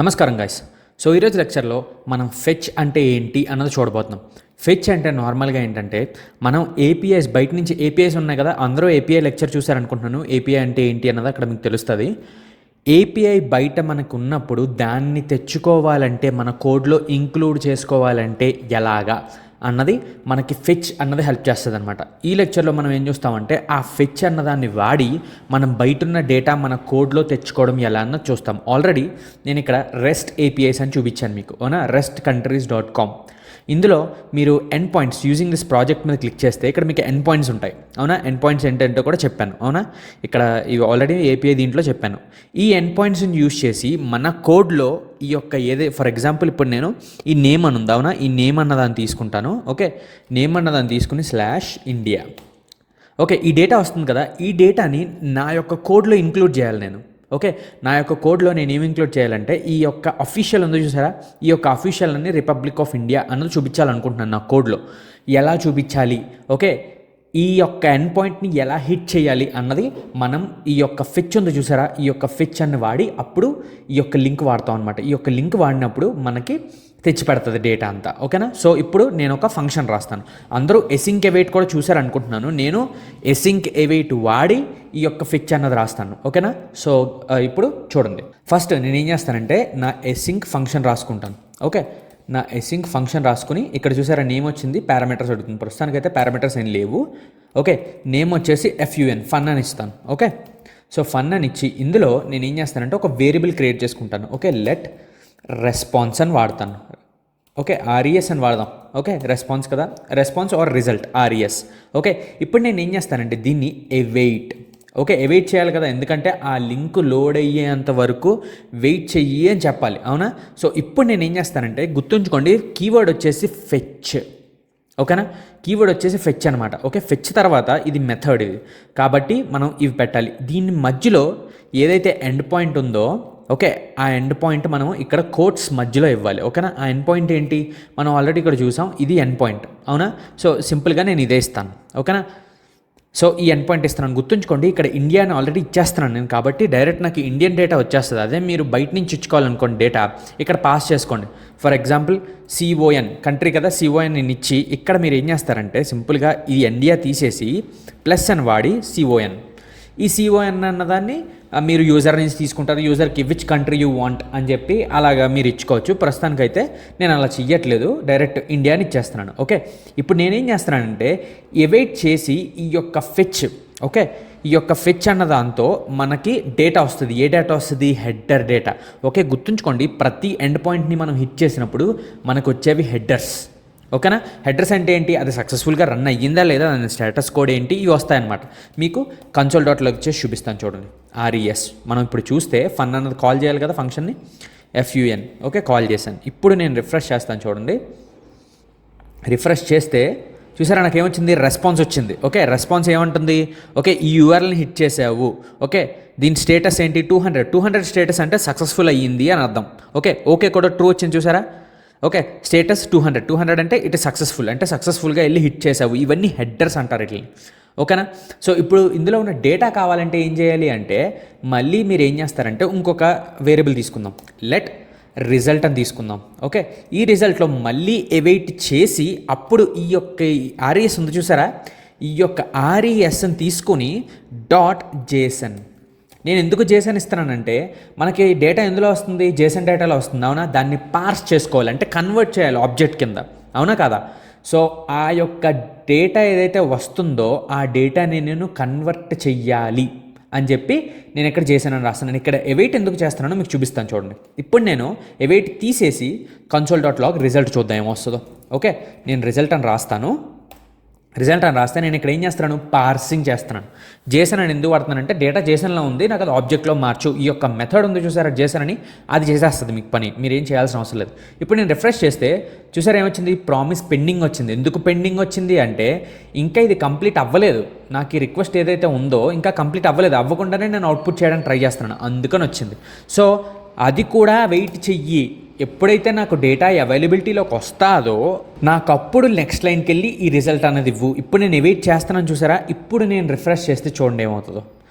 నమస్కారం guys. So ఈరోజు లెక్చర్లో మనం ఫెచ్ అంటే ఏంటి అన్నది చూడబోతున్నాం. ఫెచ్ అంటే నార్మల్గా ఏంటంటే మనం ఏపీఐస్ బయట నుంచి ఏపీఐస్ ఉన్నాయి కదా, అందరూ ఏపీఐ లెక్చర్ చూసారనుకుంటున్నాను. ఏపీఐ అంటే ఏంటి అన్నది అక్కడ మీకు తెలుస్తుంది. ఏపీఐ బయట మనకు ఉన్నప్పుడు దాన్ని తెచ్చుకోవాలంటే మన కోడ్లో ఇంక్లూడ్ చేసుకోవాలంటే ఎలాగా అన్నది మనకి ఫెచ్ అన్నది హెల్ప్ చేస్తుంది అనమాట. ఈ లెక్చర్లో మనం ఏం చూస్తామంటే ఆ ఫెచ్ అన్నదాన్ని వాడి మనం బయటున్న డేటా మన కోడ్లో తెచ్చుకోవడం ఎలా అన్నది చూస్తాం. ఆల్రెడీ నేను ఇక్కడ రెస్ట్ ఏపీఐస్ అని చూపించాను మీకు, అవునా, restcountries.com. ఇందులో మీరు end points using this project మీద క్లిక్ చేస్తే ఇక్కడ మీకు ఎండ్ పాయింట్స్ ఉంటాయి, అవునా. ఎండ్ పాయింట్స్ ఏంటంటే కూడా చెప్పాను, అవునా. ఇక్కడ ఇవి ఆల్రెడీ ఏపీఐ దీంట్లో చెప్పాను. ఈ ఎండ్ పాయింట్స్ని యూజ్ చేసి మన కోడ్లో ఈ యొక్క ఫర్ ఎగ్జాంపుల్ ఇప్పుడు నేను ఈ నేమ్ అని ఉంది, అవునా. ఈ నేమ్ అన్నదాన్ని తీసుకుంటాను, ఓకే. నేమ్ అన్నదాన్ని తీసుకుని /India, ఓకే. ఈ డేటా వస్తుంది కదా, ఈ డేటాని నా యొక్క కోడ్లో ఇంక్లూడ్ చేయాలి నేను, ఓకే. నా యొక్క కోడ్లో నేను ఏమి ఇంక్లూడ్ చేయాలంటే ఈ యొక్క అఫీషియల్ ఉందో చూసారా, ఈ యొక్క అఫీషియల్ అని రిపబ్లిక్ ఆఫ్ ఇండియా అన్నది చూపించాలనుకుంటున్నాను నా కోడ్లో. ఎలా చూపించాలి, ఓకే, ఈ యొక్క ఎండ్ పాయింట్ని ఎలా హిట్ చేయాలి అన్నది మనం ఈ యొక్క ఫెచ్ ఉందో చూసారా, ఈ యొక్క ఫెచ్ అని వాడి అప్పుడు ఈ యొక్క లింక్ వాడతాం అనమాట. ఈ యొక్క లింక్ వాడినప్పుడు మనకి తెచ్చి పెడుతుంది డేటా అంతా, ఓకేనా. సో ఇప్పుడు నేను ఒక ఫంక్షన్ రాస్తాను. అందరూ async await కూడా చూసారనుకుంటున్నాను. నేను async await వాడి ఈ యొక్క ఫెచ్ అన్నది రాస్తాను, ఓకేనా. సో ఇప్పుడు చూడండి, ఫస్ట్ నేను ఏం చేస్తానంటే నా async ఫంక్షన్ రాసుకుంటాను, ఓకే. నా async ఫంక్షన్ రాసుకుని ఇక్కడ చూసారా నేమ్ వచ్చింది, పారామీటర్స్ అడుగుతుంది. ప్రస్తుతానికైతే పారామీటర్స్ ఏం లేవు, ఓకే. నేమ్ వచ్చేసి ఫన్ అని ఇస్తాను, ఓకే. సో ఫన్ అని ఇచ్చి ఇందులో నేను ఏం చేస్తానంటే ఒక వేరియబుల్ క్రియేట్ చేసుకుంటాను, ఓకే. లెట్ రెస్పాన్స్ అని వాడతాను, ఓకే. RES అని వాడదాం, ఓకే. రెస్పాన్స్ కదా, response or result RES, okay. ఇప్పుడు నేను ఏం చేస్తానంటే దీన్ని await, ఓకే. అవైట్ చేయాలి కదా, ఎందుకంటే ఆ లింక్ లోడ్ అయ్యేంత వరకు వెయిట్ చెయ్యి అని చెప్పాలి, అవునా. సో ఇప్పుడు నేను ఏం చేస్తానంటే గుర్తుంచుకోండి, కీవర్డ్ వచ్చేసి ఫెచ్, ఓకేనా. కీవర్డ్ వచ్చేసి ఫెచ్ అనమాట, ఓకే. ఫెచ్ తర్వాత ఇది మెథడ్, ఇది కాబట్టి మనం ఇవి పెట్టాలి. దీని మధ్యలో ఏదైతే ఎండ్ పాయింట్ ఉందో, ఓకే, ఆ ఎండ్ పాయింట్ మనం ఇక్కడ కోట్స్ మధ్యలో ఇవ్వాలి, ఓకేనా. ఆ ఎండ్ పాయింట్ ఏంటి మనం ఆల్రెడీ ఇక్కడ చూసాం, ఇది ఎండ్ పాయింట్, అవునా. సో సింపుల్గా నేను ఇదే ఇస్తాను, ఓకేనా. సో ఈ ఎండ్ పాయింట్ ఇస్తున్నాను. గుర్తుంచుకోండి ఇక్కడ ఇండియాని ఆల్రెడీ ఇచ్చేస్తున్నాను నేను, కాబట్టి డైరెక్ట్ నాకు ఇండియన్ డేటా వచ్చేస్తుంది. అదే మీరు బయట నుంచి ఇచ్చుకోవాలనుకోండి డేటా, ఇక్కడ పాస్ చేసుకోండి. ఫర్ ఎగ్జాంపుల్ CON కంట్రీ కదా, CON నేను ఇచ్చి ఇక్కడ మీరు ఏం చేస్తారంటే సింపుల్గా ఈ ఇండియా తీసేసి ప్లస్ అని వాడి CON, ఈ CON అన్నదాన్ని మీరు యూజర్ నుంచి తీసుకుంటారు. యూజర్కి విచ్ కంట్రీ యూ వాంట్ అని చెప్పి అలాగా మీరు ఇచ్చుకోవచ్చు. ప్రస్తుతానికైతే నేను అలా చెయ్యట్లేదు, డైరెక్ట్ ఇండియాని ఇచ్చేస్తున్నాను, ఓకే. ఇప్పుడు నేనేం చేస్తున్నానంటే అవైట్ చేసి ఈ యొక్క ఫెచ్, ఓకే, ఈ యొక్క ఫెచ్ అన్న దాంతో మనకి డేటా వస్తుంది. ఏ డేటా వస్తుంది? Header data, okay. గుర్తుంచుకోండి ప్రతి ఎండ్ పాయింట్ని మనం హిట్ చేసినప్పుడు మనకు వచ్చేవి హెడ్డర్స్, ఓకేనా. హెడ్డర్స్ అంటే ఏంటి, అది సక్సెస్ఫుల్గా రన్ అయ్యిందా లేదా, దాని స్టేటస్ కోడ్ ఏంటి, ఇవి వస్తాయన్నమాట. మీకు console.log చేసి చూపిస్తాను చూడండి. RES మనం ఇప్పుడు చూస్తే ఫన్ అన్నది కాల్ చేయాలి కదా ఫంక్షన్ని, FUN, ఓకే. కాల్ చేశాను. ఇప్పుడు నేను రిఫ్రెష్ చేస్తాను చూడండి. రిఫ్రెష్ చేస్తే చూసారా నాకు ఏమొచ్చింది, రెస్పాన్స్ వచ్చింది, ఓకే. రెస్పాన్స్ ఏమంటుంది, ఓకే, ఈ URLని హిట్ చేసావు, ఓకే. దీని స్టేటస్ ఏంటి 200 స్టేటస్ అంటే సక్సెస్ఫుల్ అయ్యింది అని అర్థం, ఓకే. ఓకే కూడా ట్రూ వచ్చింది చూసారా, ఓకే. స్టేటస్ 200 అంటే ఇట్ సక్సెస్ఫుల్, అంటే సక్సెస్ఫుల్గా వెళ్ళి హిట్ చేసావు. ఇవన్నీ హెడ్డర్స్ అంటారు ఇట్లా, ఓకేనా. సో ఇప్పుడు ఇందులో ఉన్న డేటా కావాలంటే ఏం చేయాలి అంటే మళ్ళీ మీరు ఏం చేస్తారంటే ఇంకొక వేరియబుల్ తీసుకుందాం, లెట్ రిజల్ట్ అని తీసుకుందాం, ఓకే. ఈ రిజల్ట్లో మళ్ళీ అవైట్ చేసి అప్పుడు ఈ యొక్క RES ఉంది చూసారా, ఈ యొక్క RESని తీసుకొని .json, నేను ఎందుకు JSON ఇస్తున్నానంటే మనకి డేటా ఎందులో వస్తుంది, JSON డేటాలో వస్తుంది, అవునా. దాన్ని పార్స్ చేసుకోవాలి, అంటే కన్వర్ట్ చేయాలి ఆబ్జెక్ట్ కింద, అవునా కాదా. సో ఆ యొక్క డేటా ఏదైతే వస్తుందో ఆ డేటాని నేను కన్వర్ట్ చెయ్యాలి అని చెప్పి నేను ఇక్కడ JSON అని రాస్తున్నాను. ఇక్కడ అవైట్ ఎందుకు చేస్తున్నానో మీకు చూపిస్తాను చూడండి. ఇప్పుడు నేను అవైట్ తీసేసి console.log రిజల్ట్ చూద్దాం ఏమొస్తుందో, ఓకే. నేను రిజల్ట్ అని రాస్తాను. రిజల్ట్ అని రాస్తే నేను ఇక్కడ ఏం చేస్తున్నాను, పార్సింగ్ చేస్తున్నాను. JSON అని ఎందుకు వాడుతున్నానంటే డేటా JSONలో ఉంది, నాకు అది ఆబ్జెక్ట్లో మార్చు. ఈ యొక్క మెథడ్ ఉంది చూసారా JSON అని, అది చేసేస్తుంది మీకు పని, మీరు ఏం చేయాల్సిన అవసరం లేదు. ఇప్పుడు నేను రిఫ్రెష్ చేస్తే చూసారా ఏమొచ్చింది, ప్రామిస్ పెండింగ్ వచ్చింది. ఎందుకు పెండింగ్ వచ్చింది అంటే ఇంకా ఇది కంప్లీట్ అవ్వలేదు, నాకు ఈ రిక్వెస్ట్ ఏదైతే ఉందో ఇంకా కంప్లీట్ అవ్వలేదు, అవ్వకుండానే నేను అవుట్పుట్ చేయడానికి ట్రై చేస్తున్నాను, అందుకని వచ్చింది. సో అది కూడా వెయిట్ చెయ్యి, ఎప్పుడైతే నాకు డేటా అవైలబిలిటీలోకి వస్తుందో నాకు అప్పుడు నెక్స్ట్ లైన్కి వెళ్ళి ఈ రిజల్ట్ అనేది ఇవ్వు. ఇప్పుడు నేను వెయిట్ చేస్తున్నాను చూసారా, ఇప్పుడు నేను రిఫ్రెష్ చేస్తే చూడండి ఏమవుతుందో.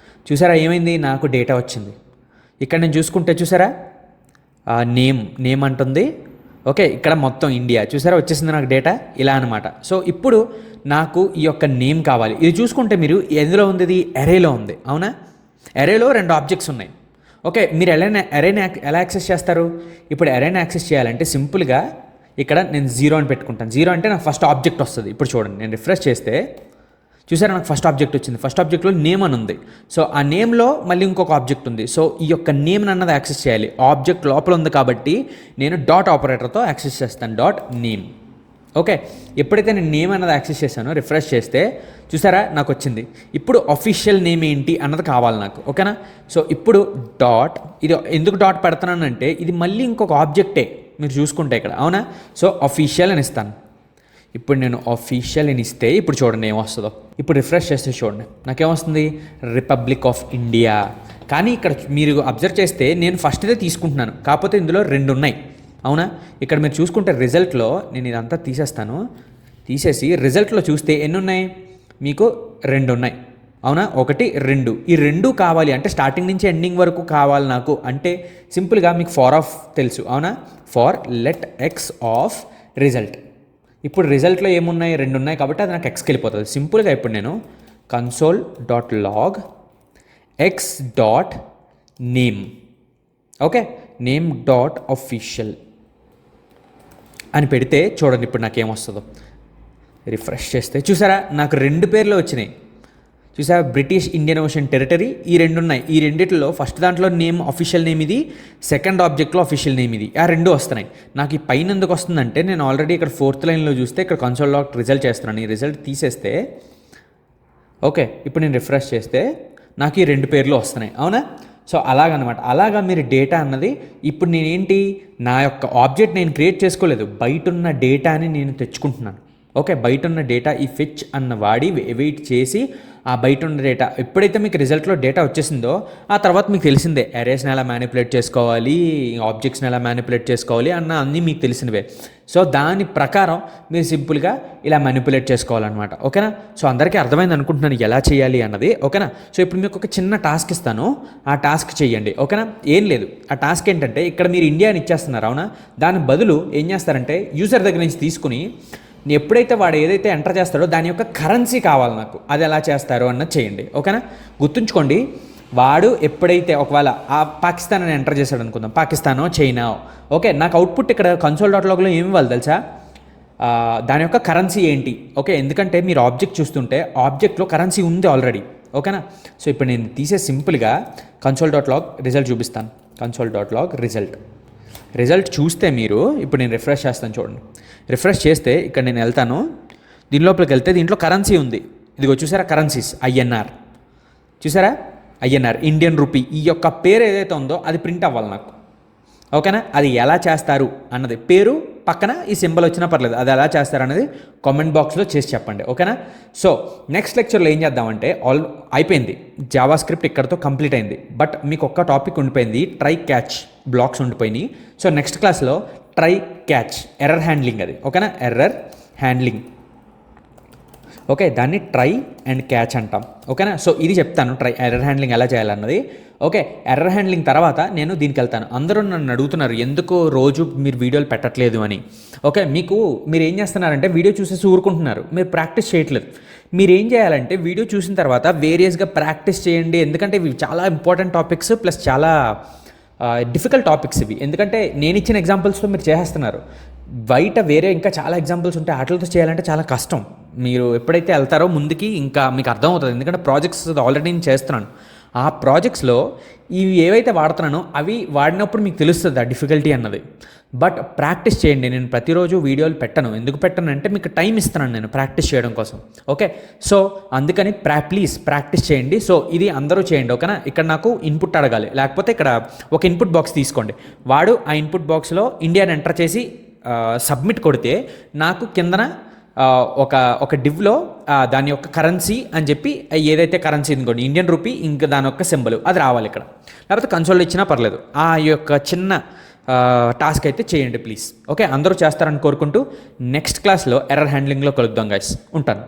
చూసారా ఏమైంది, నాకు డేటా వచ్చింది. ఇక్కడ నేను చూసుకుంటే చూసారా నేమ్ అంటుంది. ఓకే, ఇక్కడ మొత్తం ఇండియా చూసారా వచ్చేసింది నాకు డేటా ఇలా అనమాట. సో ఇప్పుడు నాకు ఈ యొక్క నేమ్ కావాలి. ఇది చూసుకుంటే మీరు ఎందులో ఉంది, ఇది అరేలో ఉంది అవునా. అరేలో 2 ఆబ్జెక్ట్స్ ఉన్నాయి. ఓకే, మీరు అరేని ఎలా యాక్సెస్ చేస్తారు? ఇప్పుడు అరేని యాక్సెస్ చేయాలంటే సింపుల్గా ఇక్కడ నేను 0 అని పెట్టుకుంటాను. 0 అంటే నాకు ఫస్ట్ ఆబ్జెక్ట్ వస్తుంది. ఇప్పుడు చూడండి, నేను రిఫ్రెష్ చేస్తే చూసారా నాకు ఫస్ట్ ఆబ్జెక్ట్ వచ్చింది. ఫస్ట్ ఆబ్జెక్ట్లో నేమ్ అని ఉంది. సో ఆ నేమ్లో మళ్ళీ ఇంకొక ఆబ్జెక్ట్ ఉంది. సో ఈ యొక్క నేమ్ అన్నది యాక్సెస్ చేయాలి. ఆబ్జెక్ట్ లోపల ఉంది కాబట్టి నేను డాట్ ఆపరేటర్తో యాక్సెస్ చేస్తాను. Dot name. ఓకే, ఎప్పుడైతే నేను నేమ్ అన్నది యాక్సెస్ చేశానో రిఫ్రెష్ చేస్తే చూసారా నాకు వచ్చింది. ఇప్పుడు అఫీషియల్ నేమ్ ఏంటి అన్నది కావాలి నాకు. ఓకేనా. సో ఇప్పుడు డాట్, ఇది ఎందుకు డాట్ పెడుతున్నానంటే ఇది మళ్ళీ ఇంకొక ఆబ్జెక్టే మీరు చూసుకుంటే ఇక్కడ అవునా. సో అఫీషియల్ అని ఇస్తాను. ఇప్పుడు నేను అఫీషియల్ అని ఇస్తే ఇప్పుడు చూడండి ఏమొస్తుందో. ఇప్పుడు రిఫ్రెష్ చేస్తే చూడండి నాకేమొస్తుంది, రిపబ్లిక్ ఆఫ్ ఇండియా. కానీ ఇక్కడ మీరు అబ్జర్వ్ చేస్తే నేను ఫస్ట్దే తీసుకుంటున్నాను, కాకపోతే ఇందులో 2 ఉన్నాయి అవునా. ఇక్కడ మీరు చూసుకుంటే రిజల్ట్లో నేను ఇదంతా తీసేసి రిజల్ట్లో చూస్తే ఎన్ని ఉన్నాయి, మీకు 2 ఉన్నాయి అవునా. 1 2 ఈ 2 కావాలి అంటే స్టార్టింగ్ నుంచి ఎండింగ్ వరకు కావాలి నాకు అంటే సింపుల్గా మీకు ఫార్ ఆఫ్ తెలుసు అవునా. For let x of result. ఇప్పుడు రిజల్ట్లో ఏమున్నాయి, 2 ఉన్నాయి కాబట్టి అది నాకు ఎక్స్కి వెళ్ళిపోతుంది. సింపుల్గా ఇప్పుడు నేను console.log x.name okay, name dot official అని పెడితే చూడండి ఇప్పుడు నాకేమొస్తుందో. రిఫ్రెష్ చేస్తే చూసారా నాకు 2 పేర్లు వచ్చినాయి. చూసారా, బ్రిటిష్ ఇండియన్ ఓషన్ టెరిటరీ ఈ 2 ఉన్నాయి. ఈ రెండిట్లో ఫస్ట్ దాంట్లో నేమ్ అఫీషియల్ నేమ్ ఇది, సెకండ్ ఆబ్జెక్ట్లో అఫీషియల్ నేమ్ ఇది. ఆ 2 వస్తున్నాయి. నాకు ఈ పైన ఎందుకు వస్తుందంటే నేను ఆల్రెడీ ఇక్కడ 4th లైన్లో చూస్తే ఇక్కడ console.log రిజల్ట్ చేస్తున్నాను. ఈ రిజల్ట్ తీసేస్తే ఓకే, ఇప్పుడు నేను రిఫ్రెష్ చేస్తే నాకు ఈ 2 పేర్లు వస్తున్నాయి అవునా. సో అలాగనమాట. అలాగా మీరు డేటా అన్నది ఇప్పుడు నేనేంటి నా యొక్క ఆబ్జెక్ట్ నేను క్రియేట్ చేసుకోలేదు, బయట ఉన్న డేటాని నేను తెచ్చుకుంటున్నాను. ఓకే, బయట ఉన్న డేటా ఈ ఫెచ్ అన్న వాడి వెయిట్ చేసి ఆ బయట ఉన్న డేటా ఎప్పుడైతే మీకు రిజల్ట్లో డేటా వచ్చేసిందో ఆ తర్వాత మీకు తెలిసిందే అరేస్ని ఎలా మ్యానిపులేట్ చేసుకోవాలి, ఆబ్జెక్ట్స్ని ఎలా మ్యానిపులేట్ చేసుకోవాలి అన్నీ మీకు తెలిసినవే. సో దాని ప్రకారం మీరు సింపుల్గా ఇలా మ్యానిపులేట్ చేసుకోవాలన్నమాట. ఓకేనా. సో అందరికీ అర్థమైంది అనుకుంటున్నాను ఎలా చేయాలి అన్నది. ఓకేనా. సో ఇప్పుడు మీకు ఒక చిన్న టాస్క్ ఇస్తాను, ఆ టాస్క్ చేయండి. ఓకేనా. ఏం లేదు, ఆ టాస్క్ ఏంటంటే ఇక్కడ మీరు ఇండియా అని ఇచ్చేస్తున్నారు అవునా. దాని బదులు ఏం చేస్తారంటే యూజర్ దగ్గర నుంచి తీసుకుని ఎప్పుడైతే వాడు ఏదైతే ఎంటర్ చేస్తాడో దాని యొక్క కరెన్సీ కావాలి నాకు, అది ఎలా చేస్తారో అన్నది చేయండి. ఓకేనా. గుర్తుంచుకోండి, వాడు ఎప్పుడైతే ఒకవేళ ఆ పాకిస్తాన్ అని ఎంటర్ చేశాడు అనుకుందాం, పాకిస్తానో చైనా ఓకే, నాకు అవుట్పుట్ ఇక్కడ console.logలో ఏమి ఇవ్వాలి తెలుసా, దాని యొక్క కరెన్సీ ఏంటి. ఓకే, ఎందుకంటే మీరు ఆబ్జెక్ట్ చూస్తుంటే ఆబ్జెక్ట్లో కరెన్సీ ఉంది ఆల్రెడీ. ఓకేనా. సో ఇప్పుడు నేను తీసే సింపుల్గా console.log రిజల్ట్ చూపిస్తాను. console.log రిజల్ట్ చూస్తే మీరు ఇప్పుడు నేను రిఫ్రెష్ చేస్తాను చూడండి. రిఫ్రెష్ చేస్తే ఇక్కడ నేను వెళ్తాను, దీని లోపలికి వెళ్తే దీంట్లో కరెన్సీ ఉంది. ఇదిగో చూసారా కరెన్సీస్ ఐఎన్ఆర్, చూసారా ఐఎన్ఆర్ ఇండియన్ రూపీ. ఈ యొక్క పేరు ఏదైతే ఉందో అది ప్రింట్ అవ్వాలి నాకు. ఓకేనా. అది ఎలా చేస్తారు అన్నది పేరు పక్కన ఈ సింబల్ వచ్చినా పర్లేదు, అది ఎలా చేస్తారు అనేది కామెంట్ బాక్స్లో చేసి చెప్పండి. ఓకేనా. సో నెక్స్ట్ లెక్చర్లో ఏం చేద్దామంటే అయిపోయింది జావా స్క్రిప్ట్ ఇక్కడతో కంప్లీట్ అయింది. బట్ మీకు ఒక్క టాపిక్ ఉండిపోయింది, ట్రై క్యాచ్ బ్లాక్స్ ఉండిపోయినాయి. సో నెక్స్ట్ క్లాస్లో ట్రై క్యాచ్ ఎర్రర్ హ్యాండ్లింగ్ అది. ఓకేనా, ఎర్రర్ హ్యాండ్లింగ్. ఓకే, దాన్ని ట్రై అండ్ క్యాచ్ అంటాం. ఓకేనా. సో ఇది చెప్తాను ఎర్రర్ హ్యాండ్లింగ్ ఎలా చేయాలన్నది. ఓకే, ఎర్రర్ హ్యాండ్లింగ్ తర్వాత నేను దీనికి వెళ్తాను. అందరూ నన్ను అడుగుతున్నారు ఎందుకు రోజు మీరు వీడియోలు పెట్టట్లేదు అని. ఓకే, మీరు ఏం చేస్తున్నారంటే వీడియో చూసేసి ఊరుకుంటున్నారు, మీరు ప్రాక్టీస్ చేయట్లేదు. మీరు ఏం చేయాలంటే వీడియో చూసిన తర్వాత వేరియస్గా ప్రాక్టీస్ చేయండి. ఎందుకంటే ఇవి చాలా ఇంపార్టెంట్ టాపిక్స్ ప్లస్ చాలా డిఫికల్ట్ టాపిక్స్ ఇవి. ఎందుకంటే నేను ఇచ్చిన ఎగ్జాంపుల్స్తో మీరు చేసేస్తున్నారు, బయట వేరే ఇంకా చాలా ఎగ్జాంపుల్స్ ఉంటాయి, వాటితో చేయాలంటే చాలా కష్టం. మీరు ఎప్పుడైతే వెళ్తారో ముందుకి ఇంకా మీకు అర్థమవుతుంది. ఎందుకంటే ప్రాజెక్ట్స్ ఆల్రెడీ నేను చేస్తున్నాను. ఆ ప్రాజెక్ట్స్లో ఇవి ఏవైతే వాడుతున్నానో అవి వాడినప్పుడు మీకు తెలుస్తుంది ఆ డిఫికల్టీ అన్నది. బట్ ప్రాక్టీస్ చేయండి. నేను ప్రతిరోజు వీడియోలు పెట్టను. ఎందుకు పెట్టను అంటే మీకు టైం ఇస్తున్నాను నేను ప్రాక్టీస్ చేయడం కోసం. ఓకే, సో అందుకని ప్లీజ్ ప్రాక్టీస్ చేయండి. సో ఇది అందరూ చేయండి. ఓకేనా. ఇక్కడ నాకు ఇన్పుట్ అడగాలి, లేకపోతే ఇక్కడ ఒక ఇన్పుట్ బాక్స్ తీసుకోండి. వాడు ఆ ఇన్పుట్ బాక్స్లో ఇండియాని ఎంటర్ చేసి సబ్మిట్ కొడితే నాకు కిందన ఒక డివ్లో దాని యొక్క కరెన్సీ అని చెప్పి ఏదైతే కరెన్సీ ఇంకోండి ఇండియన్ రూపీ ఇంకా దాని యొక్క సింబల్ అది రావాలి ఇక్కడ, లేకపోతే కన్సోల్ ఇచ్చినా పర్లేదు. ఆ యొక్క చిన్న టాస్క్ అయితే చేయండి ప్లీజ్. ఓకే, అందరూ చేస్తారని కోరుకుంటూ నెక్స్ట్ క్లాస్లో ఎర్రర్ హ్యాండ్లింగ్లో కలుద్దాం గైస్. ఉంటాను.